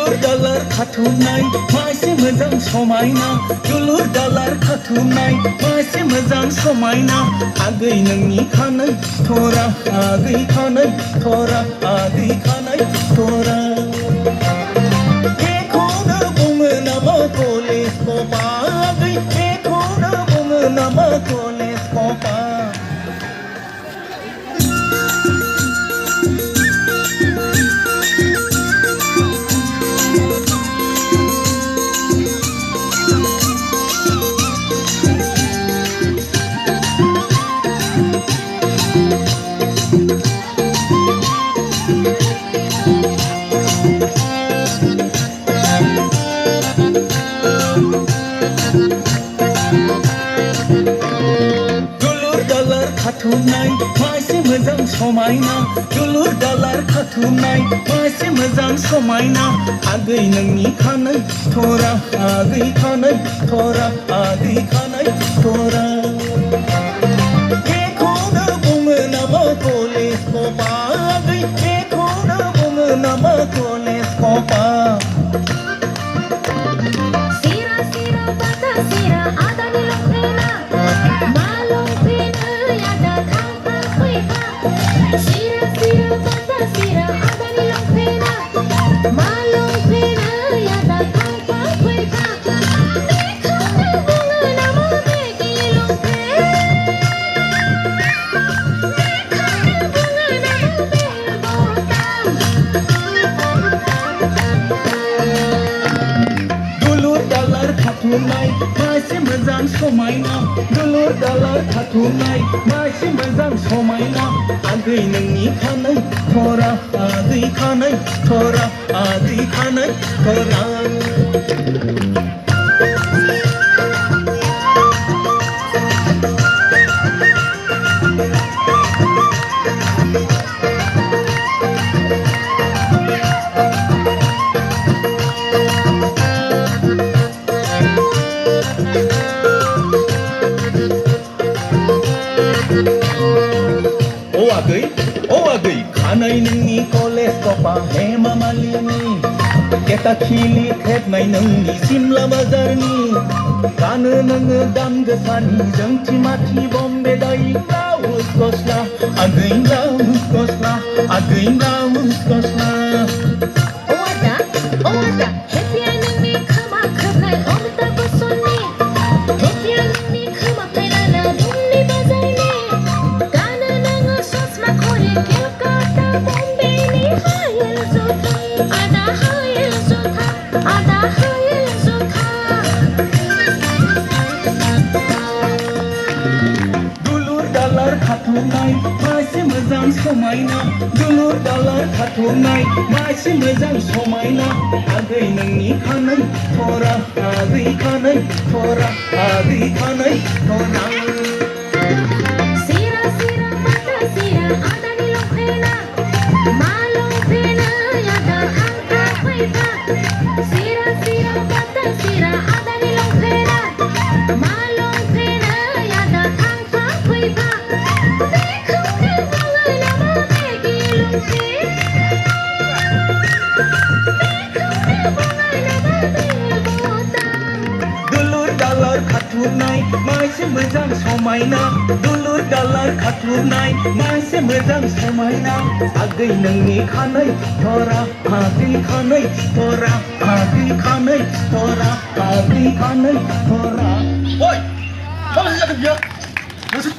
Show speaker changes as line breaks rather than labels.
दुलुर दालार खाथुमनाय मासे मोजां समायना दुलुर दालार खाथुमनाय मासे मोजां समायना आगै नोंनि खानाय थरा आगै खानाय थरा आगै खानाय थरा बेखौनो बुङो नामा कलेज कपा आगै बेखौनो बुङो नामा कलेज कपा खाथुमनाय मासे मोजां समायना दुलुर दालार खाथुमनाय मासे मोजां समायना आगै नोंनि खानाय थरा आगै खानाय थरा आगै खानाय थरा बेखौनो बुङो नामा कलेज कपा आगै बेखौनो बुङो नामा कलेज कपा खाथुमनाय मासे मोजां समायना दुलुर दालार खाथुमनाय मासे मोजां समायना आगै नोंनि खानाय थरा आगै खानाय थरा आगै खानाय थरा ओ आगै खानाय नोंनि कलेज कपा हेमा मालिनी केटा खिलि खेबनाय नोंनि सिमला बाजारनि गानो नोङो दाम गोसानि जोंथि माथि बम्बे दाइ ब्लाउस गस्ला आगै ब्लाउस गस्ला आगै ब्लाउस गस्ला खाथुमनाय मासे मोजां समायना दुलुर दालार खाथुमनाय मासे मोजां समायना आगै नोंनि खानाय थरा आगै खानाय थरा आगै खानाय थरा खाथुमनाय मासे मोजां समायना दुलुर दालार खाथुमनाय मासे मोजां समायना आगै नोंनि खानाय थरा आगै खानाय थरा आगै खानाय थरा आगै खानाय थरा ओइ मा जाखो बियो